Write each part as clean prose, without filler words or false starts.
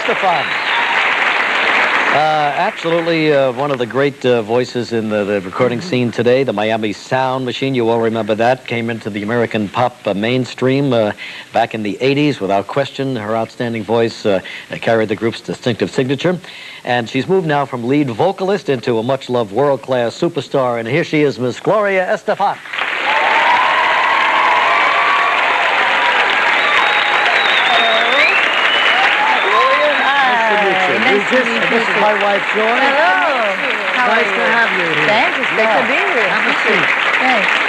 Estefan. Absolutely one of the great voices in the recording scene today, the Miami Sound Machine. You all remember that. Came into the American pop mainstream back in the 80s. Without question, her outstanding voice carried the group's distinctive signature. And she's moved now from lead vocalist into a much-loved world-class superstar. And here she is, Miss Gloria Estefan. This is my wife, Joy. Hello. Nice to have you here. Thanks. It's great to be here. Have a seat. Thanks.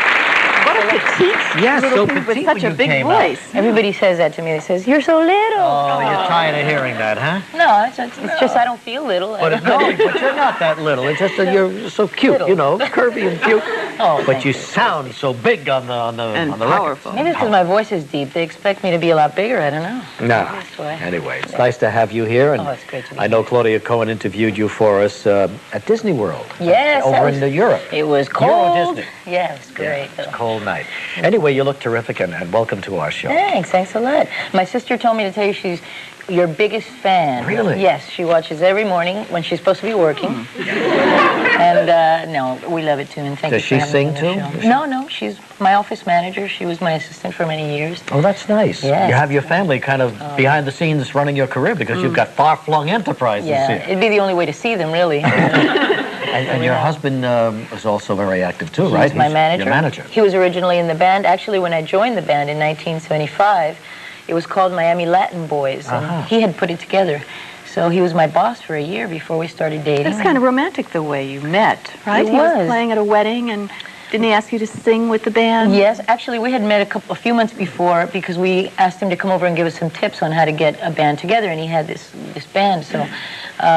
What a petite Yes, little so thing with petite such when a you big came voice. Everybody says that to me. They says, "You're so little." Oh, you're tired of hearing that, huh? No, it's just I don't feel little. But you're not that little. It's just that you're so cute, Little. you know, curvy and cute. Oh, But thank you sound so big on the And powerful. Maybe it's because my voice is deep. They expect me to be a lot bigger. I don't know. No. That's why. Anyway, it's nice to have you here. And Oh, it's great to be I know Claudia Cohen interviewed you for us at Disney World. Yes, Over that in Europe. It was Euro cold. Disney. Yeah, it was great. It's a cold night. Anyway, you look terrific, and welcome to our show. Thanks a lot. My sister told me to tell you she's your biggest fan. Really? Yes, she watches every morning when she's supposed to be working. And no, we love it too. And thank Does you she for having sing me too? on the show. No, she's my office manager. She was my assistant for many years. Oh, that's nice. Yes. You have your family kind of behind the scenes running your career because you've got far-flung enterprises Yeah, here. it'd be the only way to see them, really. And your husband is also very active too, right? He's my manager. Your manager. He was originally in the band. Actually, when I joined the band in 1975, it was called Miami Latin Boys, and he had put it together. So he was my boss for a year before we started dating. It's kind of romantic the way you met, right? It He was was. playing at a wedding, and didn't he ask you to sing with the band? Yes, actually, we had met a few months before because we asked him to come over and give us some tips on how to get a band together, and he had this band. So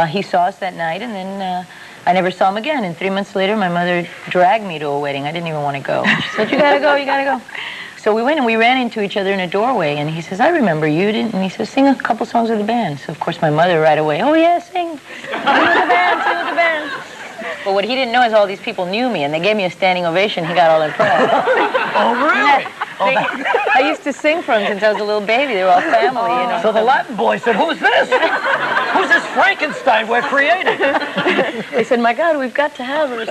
he saw us that night, and then I never saw him again. And 3 months later, my mother dragged me to a wedding. I didn't even want to go. She said, "You gotta go, you gotta go." So we went, and we ran into each other in a doorway, and he says, "I remember you, didn't?" And he says, "Sing a couple songs with the band." So of course my mother right away, "Oh yeah, sing with the band, sing with the band." But what he didn't know is all these people knew me, and they gave me a standing ovation. He got all impressed. Oh, really? I used to sing for him since I was a little baby. They were all family, you know. So the Latin boy said, "Who's this? Who's this Frankenstein we're creating?" They said, "My God, we've got to have her."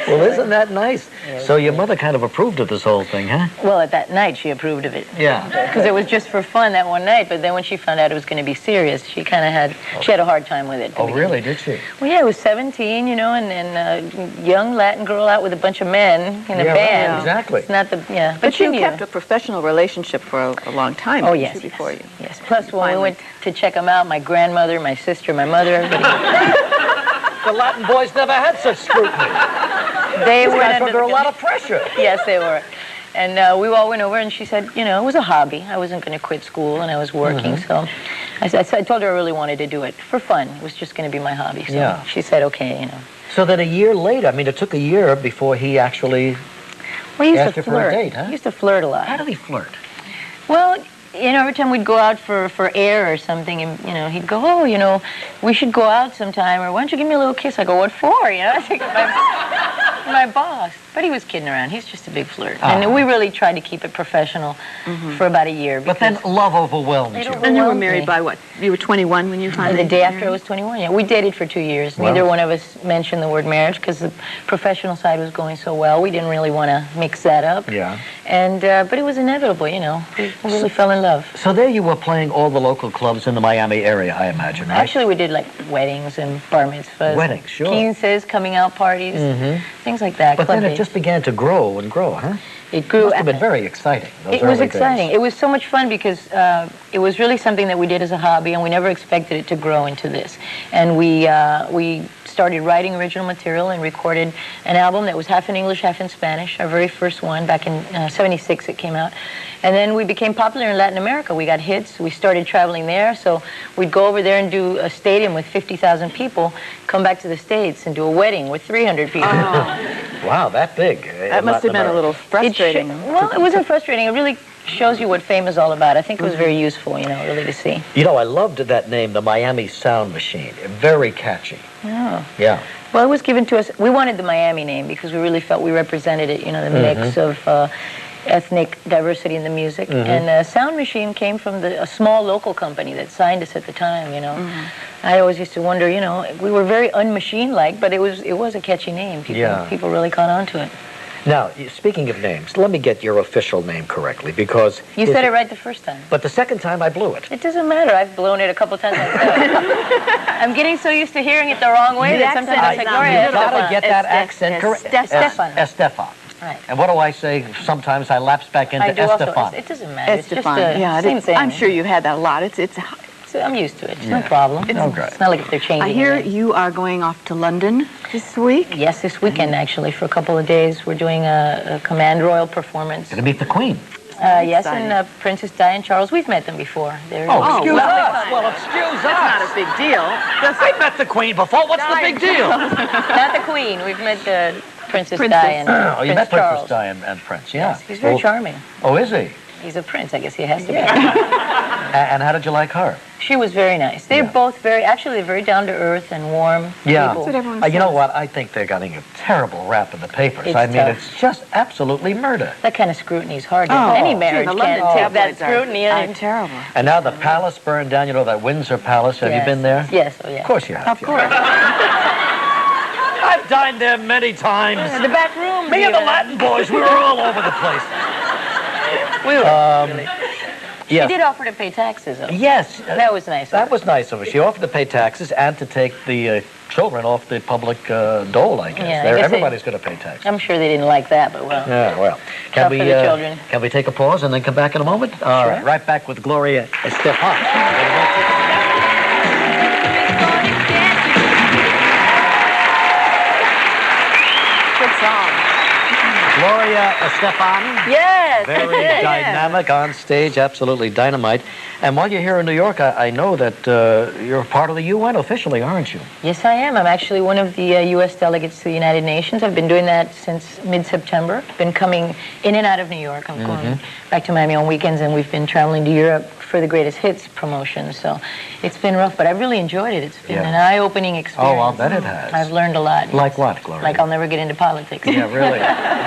Well, isn't that nice? So your mother kind of approved of this whole thing, huh? Well, at that night, she approved of it. Yeah. Because it was just for fun that one night, but then when she found out it was going to be serious, she kind of had a hard time with it. Oh, really? Did she? Well, yeah, I was 17, you know, and a young Latin girl out with a bunch of men in a Yeah, band. right, exactly. It's not the, yeah. But she you knew. kept a professional relationship for a long time. Oh, didn't yes. you, before you. Yes. Plus, when we Finally. went to check them out, my grandmother, my sister, my mother, everybody, The Latin boys never had such scrutiny. they These were guys were under a lot of pressure. Yes, they were. And we all went over, and she said, you know, it was a hobby. I wasn't going to quit school, and I was working, so I told her I really wanted to do it for fun. It was just going to be my hobby. So Yeah. she said, okay, you know. So that a year later, I mean, it took a year before he actually We used asked to you for a flirt. date, huh? He used to flirt a lot. How did he flirt? Well, you know, every time we'd go out for air or something, and, you know, he'd go, "Oh, you know, we should go out sometime, or why don't you give me a little kiss?" I go, "What for?" You know, I think my boss. But he was kidding around. He's just a big flirt. And we really tried to keep it professional for about a year. But then love overwhelmed It you. overwhelmed And you were me. married by what? You were 21 when you finally... The day after I was 21, yeah. We dated for 2 years. Wow. Neither one of us mentioned the word marriage because the professional side was going so well. We didn't really want to mix that up. Yeah. And but it was inevitable, you know. We really fell in love. So there you were playing all the local clubs in the Miami area, I imagine, right? Actually, we did like weddings and bar mitzvahs. Weddings, sure. Quinces, coming out parties, things like that. But club then it dates. just began to grow and grow, huh? It grew. Must have been very exciting. Those It was early exciting. days. It was so much fun because it was really something that we did as a hobby, and we never expected it to grow into this. And we started writing original material and recorded an album that was half in English, half in Spanish, our very first one. Back in '76 it came out. And then we became popular in Latin America. We got hits. We started traveling there. So we'd go over there and do a stadium with 50,000 people, come back to the States and do a wedding with 300 people. Wow, that big. That must have been a little frustrating. Well, it wasn't frustrating. It really shows you what fame is all about. I think it was very useful, you know, really to see. You know, I loved that name, the Miami Sound Machine. Very catchy. Yeah. Yeah. Well, it was given to us. We wanted the Miami name because we really felt we represented it, you know, the mix of ethnic diversity in the music. And Sound Machine came from a small local company that signed us at the time, you know. I always used to wonder, you know, we were very un-machine-like, but it was a catchy name. People really caught on to it. Now, speaking of names, let me get your official name correctly, because... You said it right the first time. But the second time I blew it. It doesn't matter. I've blown it a couple times myself. I'm getting so used to hearing it the wrong way that sometimes I say, Gloria, you gotta get that accent correct. Estefan. Estefan. Right. And what do I say? Sometimes I lapse back into I do also. Estefan. It doesn't matter. It's just Estefan. Yeah, same thing. I'm sure you've had that a lot. I'm used to it. It's no problem. Oh, great. It's not like if they're changing. I hear it. you are going off to London this week. Yes, this weekend actually for a couple of days. We're doing a Command Royal performance. Gonna meet the Queen. Yes, and Princess Di and Charles. We've met them before. They're Excuse well, us. Well, excuse us. That's not a big deal. We've met the Queen before. What's the big deal? not the Queen. We've met Princess Di and Oh, you met Charles. Princess Di and Prince, yeah. Yes, he's very charming. Oh, is he? He's a prince. I guess he has to be. And how did you like her? She was very nice. They're both very down to earth and warm Yeah. people. That's what everyone You know says. what? I think they're getting a terrible rap in the papers. It's I mean, tough. it's just absolutely murder. That kind of scrutiny is hard. Oh, Any gee, marriage the can't London take that tabloids scrutiny. are terrible. And now the palace burned down. You know that Windsor Palace? Have you Yes. been there? Yes, oh yeah. Of course you have. Of course. I've dined there many times. The back room. Me and the Latin boys, we were all over the place. We were. Yes. She did offer to pay taxes, though. Yes. That was nice. That was nice of her. She offered to pay taxes and to take the children off the public dole, I guess. Yeah, I guess Everybody's going to pay taxes. I'm sure they didn't like that, but well. Yeah, well. Tough for the children. Can we take a pause and then come back in a moment? All right, right back with Gloria Estefan. Good song. Gloria Estefan. Yes. Very that's it. dynamic on stage, absolutely dynamite. And while you're here in New York, I know that you're part of the UN officially, aren't you? Yes, I am. I'm actually one of the U.S. delegates to the United Nations. I've been doing that since mid-September. Been coming in and out of New York. I'm going back to Miami on weekends, and we've been traveling to Europe for the Greatest Hits promotion. So it's been rough, but I really enjoyed it. It's been an eye-opening experience. Oh, I'll bet it has. I've learned a lot. Like what, Gloria? Like I'll never get into politics. Yeah, really.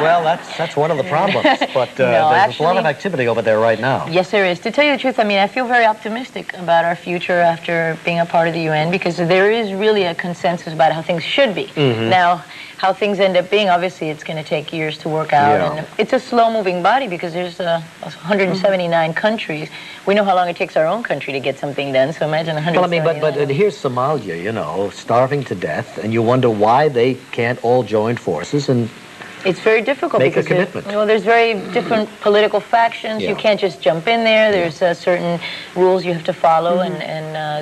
Well, that's one of the problems. But No, there's a lot actually- of activity over there right now. Yes, there is. To tell you the truth, I mean, I feel very optimistic about our future after being a part of the UN because there is really a consensus about how things should be. Now, how things end up being, obviously, it's going to take years to work out. Yeah. And it's a slow-moving body because there's 179 countries. We know how long it takes our own country to get something done, so imagine 179. Well, I mean, but here's Somalia, you know, starving to death, and you wonder why they can't all join forces and It's very difficult make a because commitment. there's very different political factions. Yeah. You can't just jump in there. There's certain rules you have to follow, and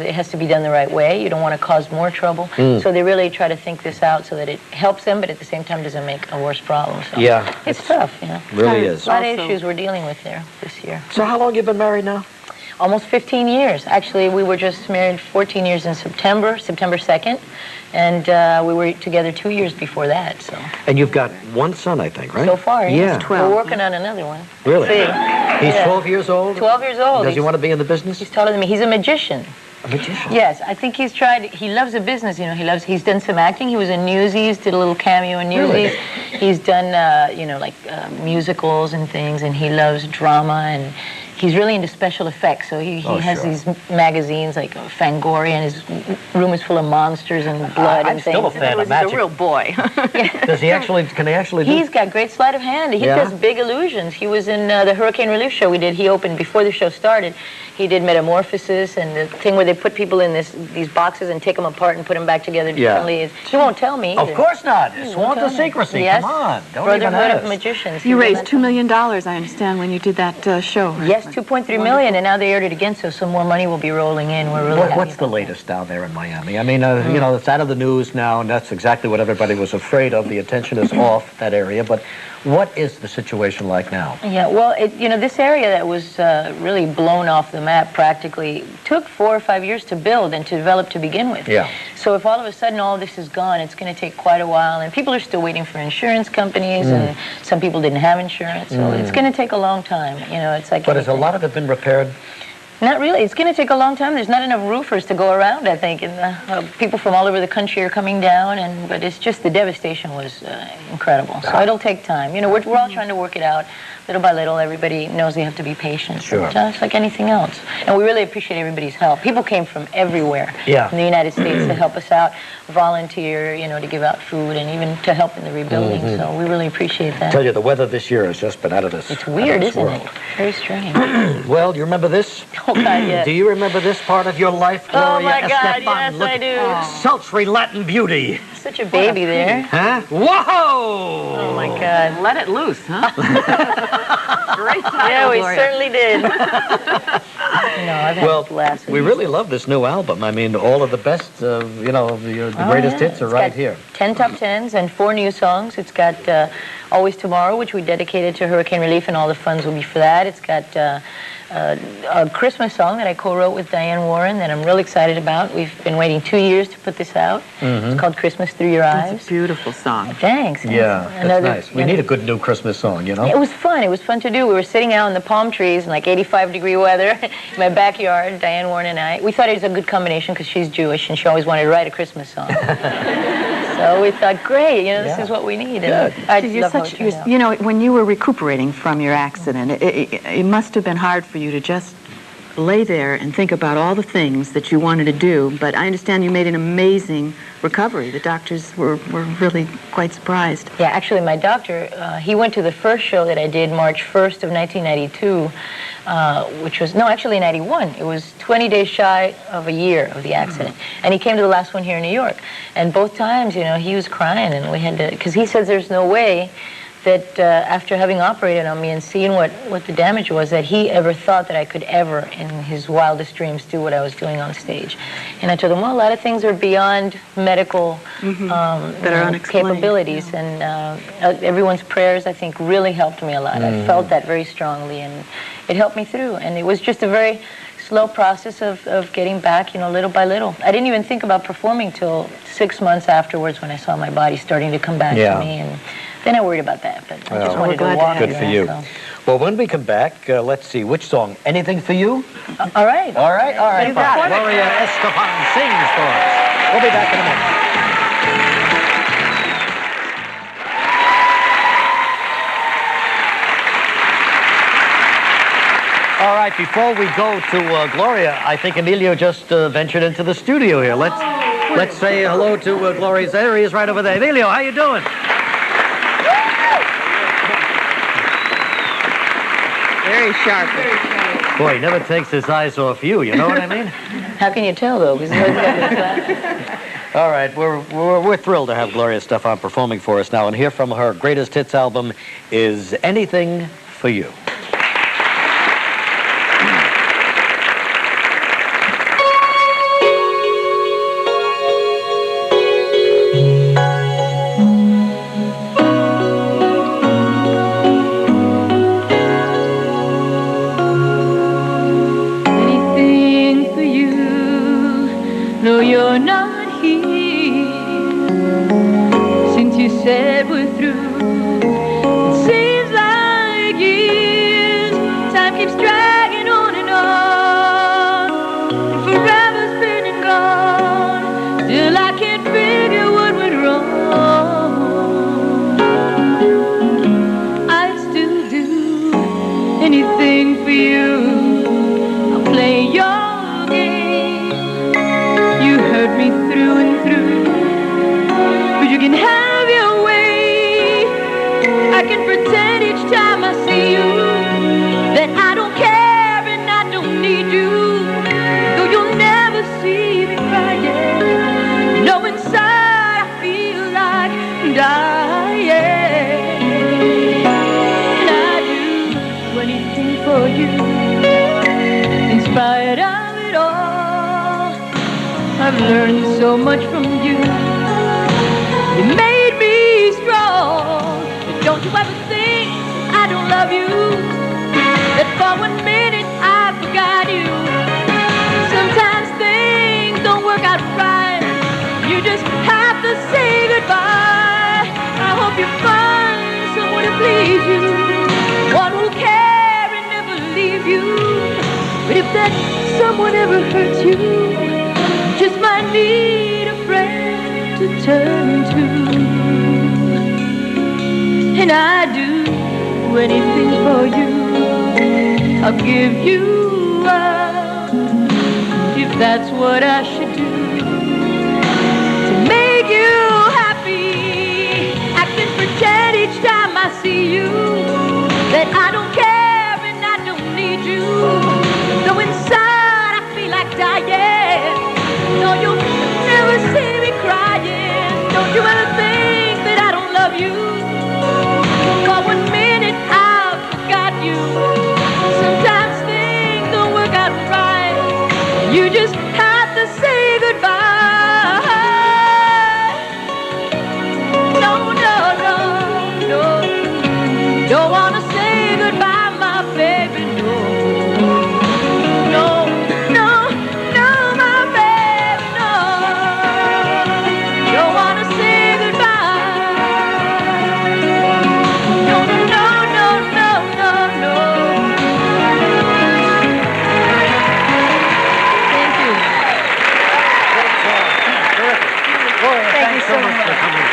it has to be done the right way. You don't want to cause more trouble. So they really try to think this out so that it helps them, but at the same time doesn't make a worse problem. So Yeah, it's tough, you know. really is. A lot of Also- issues we're dealing with there this year. So how long you been married now? Almost 15 years. Actually, we were just married 14 years in September 2nd, and we were together 2 years before that. So And you've got one son, I think, right? so far, Yeah. yes. We're working on another one. Really? See. He's Yeah. 12 years old? 12 years old. Does he want to be in the business? He's taller than me. He's a magician. A magician. Yes, I think he loves the business, you know, he's done some acting. He was in Newsies, did a little cameo in Newsies. Really? He's done, musicals and things, and he loves drama, and he's really into special effects. So he has sure. these magazines like Fangoria, and his room is full of monsters and blood I'm and still a things. fan of He's a magic. real boy. Can he actually do? He's got great sleight of hand. He Yeah? does big illusions. He was in the Hurricane Relief show we did. He opened before the show started. He did Metamorphosis and the thing where they put people in these boxes and take them apart and put them back together Yeah. differently. He won't tell me. Of either. course not. Sworn to tell me. secrecy. Yes. Come on. Don't even Brotherhood of ask. Magicians. You He raised went- $2 million, I understand, when you did that show. Right? Yes, 2.3 million, and now they aired it again, so some more money will be rolling in. We're really happy What's the about that. latest down there in Miami? I mean, you know, it's out of the news now, and that's exactly what everybody was afraid of. The attention is off that area. But what is the situation like now? Yeah, well, this area that was really blown off the map practically took 4 or 5 years to build and to develop to begin with. Yeah. So if all of a sudden all this is gone, it's going to take quite a while, and people are still waiting for insurance companies, and some people didn't have insurance, so it's going to take a long time. You know, it's like. But has a anything. lot of it been repaired? Not really. It's going to take a long time. There's not enough roofers to go around, I think, and people from all over the country are coming down. But it's just the devastation was incredible. So it'll take time. You know, we're all trying to work it out little by little. Everybody knows they have to be patient. Sure. Just like anything else. And we really appreciate everybody's help. People came from everywhere in the United States to help us out, volunteer, you know, to give out food and even to help in the rebuilding. So we really appreciate that. I tell you, the weather this year has just been out of this. It's weird, isn't world. it? Very strange. Well, you remember this? Oh, God, yes. Do you remember this part of your life, Gloria Oh, my God, Estefan? yes, Look, I do. Sultry Latin beauty. Such a baby there. Huh? Whoa! Oh, my God. Let it loose, huh? Great title, Yeah, we Gloria. certainly did. No, I've had a blast with we these. really love this new album. I mean, all of the best, you know, the greatest hits are It's right got here. 10 top 10s and 4 new songs. It's got Always Tomorrow, which we dedicated to hurricane relief, and all the funds will be for that. It's got a Christmas song that I co-wrote with Diane Warren that I'm really excited about. We've been waiting 2 years to put this out. It's called Christmas Through Your Eyes. It's a beautiful song. Thanks. Yeah, that's nice. We need a good new Christmas song, you know? It was fun. It was fun to do. We were sitting out in the palm trees in like 85-degree weather in my backyard, Diane Warren and I. We thought it was a good combination because she's Jewish and she always wanted to write a Christmas song. So we thought, great, you know, this is what we need. And I love how it turned out. You know, when you were recuperating from your accident, it must have been hard for you to just lay there and think about all the things that you wanted to do. But I understand you made an amazing recovery. The doctors were really quite surprised. Yeah, actually, my doctor, he went to the first show that I did March 1st of 1992, which was, no, actually 91. It was 20 days shy of a year of the accident. And he came to the last one here in New York. And both times, you know, he was crying, and we had to, because he says there's no way that after having operated on me and seeing what the damage was, that he ever thought that I could ever, in his wildest dreams, do what I was doing on stage. And I told him, well, a lot of things are beyond medical That are unexplained. capabilities. And everyone's prayers, I think, really helped me a lot. I felt that very strongly, and it helped me through. And it was just a very slow process of getting back, you know, little by little. I didn't even think about performing till 6 months afterwards when I saw my body starting to come back to me. And then I worried about that, but I just wanted to walk. Good for you. So. Well, when we come back, let's see, which song? Anything for You? All right. All right, all right. You got it. Gloria Estefan sings for us. We'll be back in a minute. All right, before we go to Gloria, I think Emilio just ventured into the studio here. Let's say hello to Gloria's. There he is, right over there. Emilio, how you doing? Very sharp. Boy, he never takes his eyes off you. You know what I mean? How can you tell, though? Because he's always got the glasses. All right, we're thrilled to have Gloria Estefan performing for us now, and here from her greatest hits album is Anything for You. Anything for you, no, you're not here. Since you said we're through, it seems like years. Time keeps dragging on and on, and forever's been and gone. Still I can't figure what went wrong. I'd still do anything for you. Play your game. You hurt me through and through, but you can have your way. I can pretend each time I see you that I don't care and I don't need you, though you'll never see me crying. No, inside I feel like dying, and I'd do anything for you. In spite of it all, I've learned so much from you. You made me strong. But don't you ever think I don't love you, that for 1 minute I forgot you. Sometimes things don't work out right. You just have to say goodbye. I hope you find someone to please you, one who'll care and never leave you. But if that someone ever hurts you, just might need a friend to turn to. And I'd do anything for you. I'll give you up if that's what I should do to make you happy. I can pretend each time I see you that I don't care and I don't need you. Though inside I feel like dying. No, you'll never see me crying. Don't you ever think that I don't love you? For 1 minute I forgot you. Sometimes things don't work out right. You just have to say goodbye. No, no, no, no. Don't wanna say goodbye, my baby, no. No, no, no, my baby, no. Don't wanna say goodbye. No, no, no, no, no, no, no. Thank you. Great song. Terrific. Gloria, Thank you thanks so so much for much. coming